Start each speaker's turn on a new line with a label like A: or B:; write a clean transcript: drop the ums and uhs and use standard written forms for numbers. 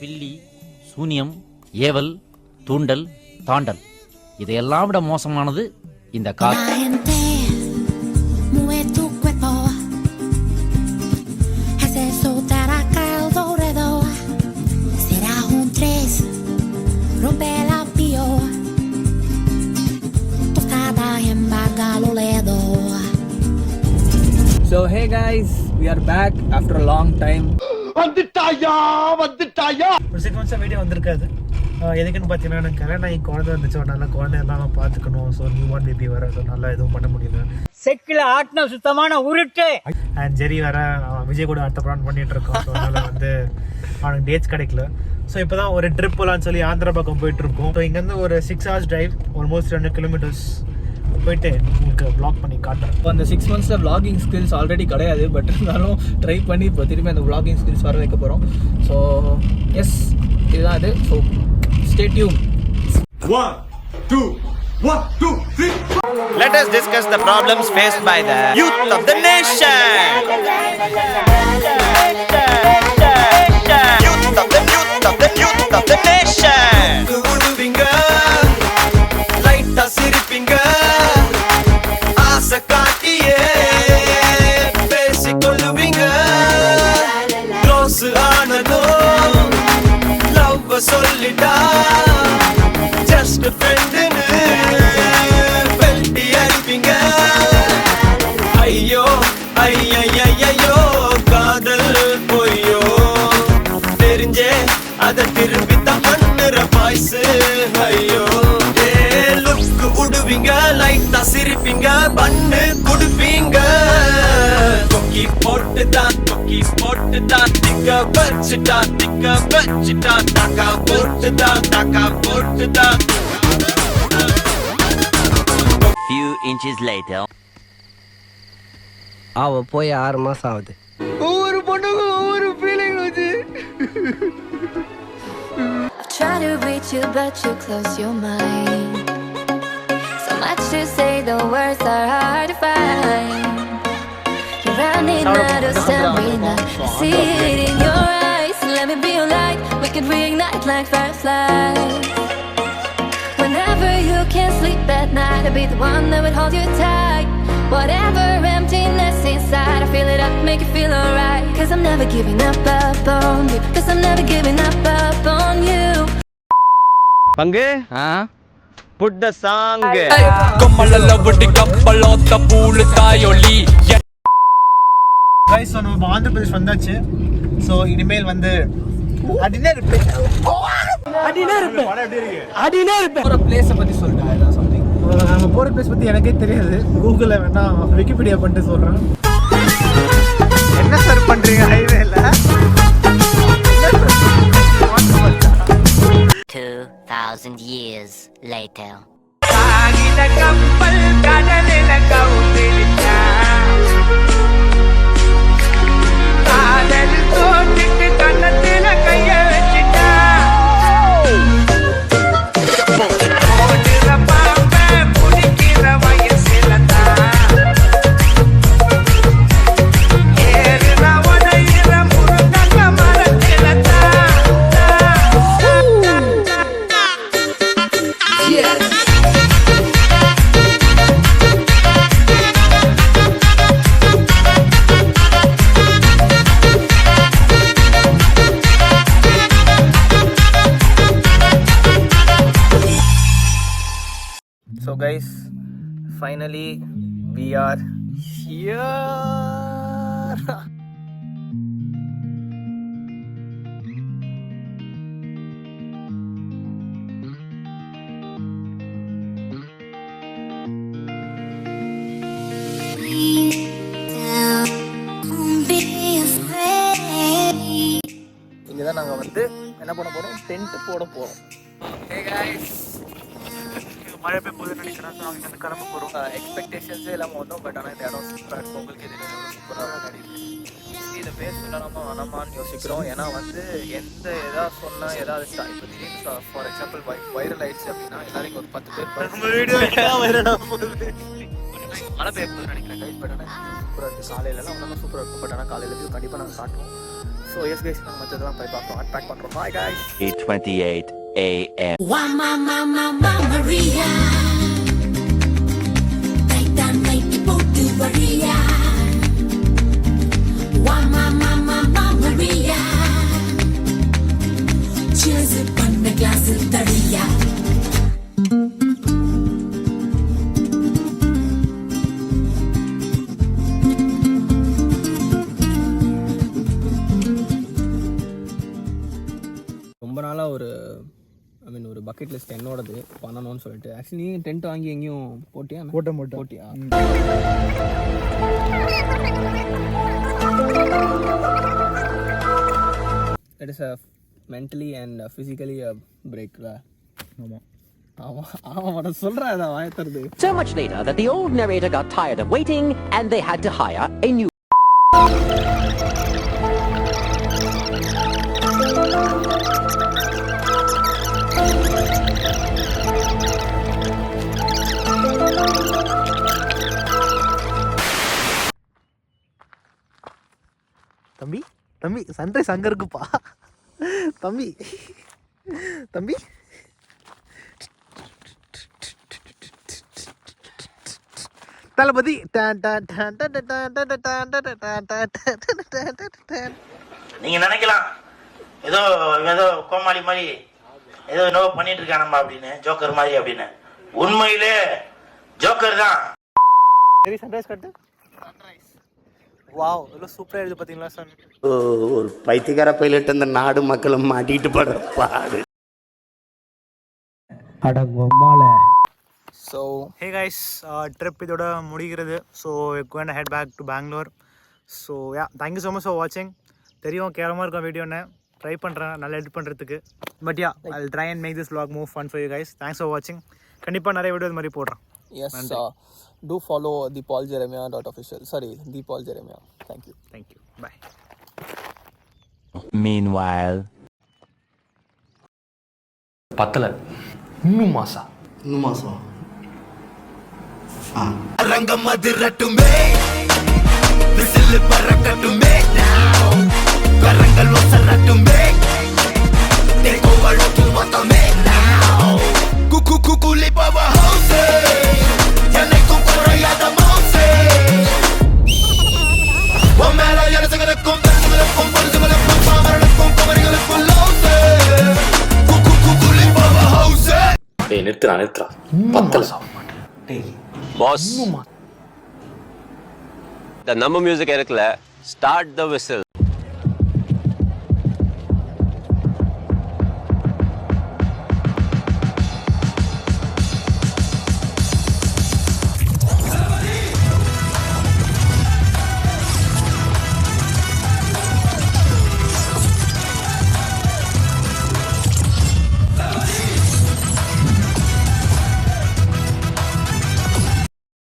A: பில்லி, சூனியம், ஏவல், தூண்டல், தாண்டல் இதையெல்லாம் விட மோசமானது இந்த காத்து.
B: So hey guys, we are back after a long time.
C: வந்துட்டாயா
B: ஒரு 6 months வீடியோ வந்திருக்காது. எதுக்குன்னு பார்த்தீங்கன்னா எனக்கு கல்யாணம் ஆகி குழந்தை வந்துச்சு, நல்லா குழந்தையெல்லாம் நான் பார்த்துக்கணும். ஸோ நியூ பார்ன் பேபி வர, ஸோ நல்லா எதுவும் பண்ண முடியல.
C: செக்கில் ஆட்டின சுத்தமான உருட்டு.
B: அண்ட் ஜெரி வர விஜய் கூட அடுத்த ப்ளான் பண்ணிட்டு இருக்கோம். ஸோ அதனால வந்து அவனுக்கு டேட்ஸ் கிடைக்கல. ஸோ இப்போ தான் ஒரு ட்ரிப் போகலான்னு சொல்லி ஆந்திரா பக்கம் போயிட்டு இருக்கோம். ஸோ இங்கேருந்து ஒரு 6 hours டிரைவ், ஆல்மோஸ்ட் 2 kilometers போயிட்டு உங்களுக்கு vlog பண்ணி காட்டுறேன்.
D: இப்போ அந்த 6 monthsல vlogging skills ஆல்ரெடி கிடையாது, பட் இருந்தாலும் ட்ரை பண்ணி இப்போ திரும்பி அந்த vlogging skills வர வைக்க போகிறோம். ஸோ எஸ், இதுதான் அது. So stay tune.
C: 1 2 1 2 3.
E: Let us discuss the problems faced by the youth of the nation. Youth of the nation. Uduvinga, light siripinga, aasa kaatiye, pesikolluvinga, close aanado, love sollida, just a friend in pelti aripinga. Ayyo ayyo kaadal poyo therinje ada tirumbi tamanra voice. Ayyo e look uduvinga, light siripinga, bannu kudupinga, kokki pottu da tikka vachita taka pottu da.
F: Few inches later.
G: அவ போய் 6 மாசம் ஆகுது.
B: ஒவ்வொரு பொண்ணுக்கும் ஒவ்வொரு feeling வந்து.
H: Try to reach you but you close your mind. So much to say, the words are hard to find. You're running out of stamina, I see it in your eyes. Let me be your light, we can reignite like fireflies. Whenever you can't sleep at night, I'll be the one that would hold you tight. Whatever emptiness inside, I fill it up, make you feel alright. Cause I'm never giving up on you. Cause I'm never giving up on you.
E: Pange, put the song.
D: கம்மலல வட்டி கப்பலோத்த பூளு தாயொலி.
B: Guys, நம்ம ஆந்திர பிரதேஷ் வந்தாச்சு. So இனிமேல் வந்து அடினே இருப்பேன்.
D: ஒரு பிளேஸை பற்றி சொல்லிட்டேன், ஏதாவது சம்திங்.
B: நம்ம போகிற பிளேஸ் பற்றி எனக்கே தெரியாது. கூகுளில் வேணா விக்கிபீடியா பண்ணிட்டு சொல்கிறேன். என்ன சார் பண்ணுறீங்க ஹைவேல?
F: 2000 years later.
D: So guys, finally we are here. இங்கே தான் நாங்கள் வந்து என்ன பண்ண போகிறோம், டென்ட் போட போகிறோம். Hey guys,
B: மழை பெய்ய போகுதுன்னு நினைக்கிறேன். ஸோ நாங்கள் இங்கே கிளம்ப போகிறோம்.
D: எக்ஸ்பெக்டேஷன்ஸே இல்லாமல் வந்தோம். பட் ஆனால் இந்த இடம் சூப்பராக இருக்கும். உங்களுக்கு இது சூப்பராக நடிச்சு இதை பேர் சொல்லலாமா வேணாமான்னு யோசிக்கிறோம். ஏன்னா வந்து எந்த எதாவது சொன்னால் ஏதாவது இப்போ திடீர்னு ஃபார் எக்ஸாம்பிள் வைரல் ஆயிடுச்சு அப்படின்னா எல்லாரும் இங்கே ஒரு 10 பேர் மழை பெய்ய போகுதுன்னு நினைக்கிறேன் கைஸ். பட் ஆனால் சூப்பராக இருக்குது. காலையிலலாம் ஒன்றும் சூப்பராக இருக்கும். பட் ஆனால் காலையில் கண்டிப்பாக நாங்கள் காட்டுவோம். ஸோ எஸ் கைஸ் நம்ம மற்றதெல்லாம் போய் பார்க்குறோம், அன்பேக் பண்ணுறோம். Bye guys.
E: 8:28 a.m.
H: Maria. Night போட்டு வழியா. Maria. Cheers பண்ண glass தடியா.
I: ரொம்ப நாளாக ஒரு பக்கெட் லிஸ்ட் என்னோடது பண்ணணும்னு சொல்லிட்டு. ஆக்சுவலி நீ டென்ட் வாங்கி எங்கேயும் போட்டியா? போட்டியா? It is a mentally and physically பிரேக்ல. ஆமாம் சொல்கிறேன் அதான் வாயத்துறது.
J: So much later that the old narrator got tired of waiting and they had to hire a new.
B: தம்பி சன்ரைஸ் அங்கே இருக்குப்பா. தம்பி தளபதி.
K: நீங்க நினைக்கலாம் ஏதோ கோமாளி மாதிரி ஏதோ பண்ணிட்டு இருக்கானம்மா அப்படின்னு, ஜோக்கர் மாதிரி அப்படின்னு. உண்மையிலே ஜோக்கர் தான்.
B: சரி சன்ரைஸ் கட்டு. வாவ், எவ்வளோ சூப்பராக இருக்குது பார்த்தீங்களா சார்.
K: ஒரு பைத்தியக்கார பைலட் அந்த நாடு மக்களும் மாட்டிட்டு படுற பாடு.
B: ஸோ ஹே கைஸ், ட்ரிப் இதோட முடிகிறது. So going head back to Bangalore. So yeah, thank you so much for வாட்சிங். தெரியும் கேவலமாக இருக்கும் வீடியோன்னு, ட்ரை பண்ணுறேன் நல்லா எடிட் பண்ணுறதுக்கு. But yeah, I try and make this vlog more fun for you guys. Thanks for வாட்சிங். கண்டிப்பாக நிறைய வீடியோ இது மாதிரி போடுறேன்.
I: Yes, do follow thepauljeremia.official. Sorry, Paul Jeremia. Thank you.
B: Bye.
E: Meanwhile,
I: பத்தல இன்னும் மாசம்
E: ரங்கம் அதிரட்டுமே, விசில் பறக்கட்டுமே, கரங்கள் வசரட்டுமே, தேக்கோ வழுக்கு மொத்தமே, குக்கு குக்குலி பவ ஹவுஸே, என்னைக்கும் குறையாத மவுசே, உன் மேல எரசுகளுக்கும் பெருசுகளுக்கும் பொருசுகளுக்கும் பாமரனுக்கும் குமரிகளுக்கும் லவுசே, குக்கு குக்குலி பவ ஹவுஸே.
I: டேய் நிறுத்துறா பத்தல
J: Boss, the number music இருக்குல்ல, start the whistle.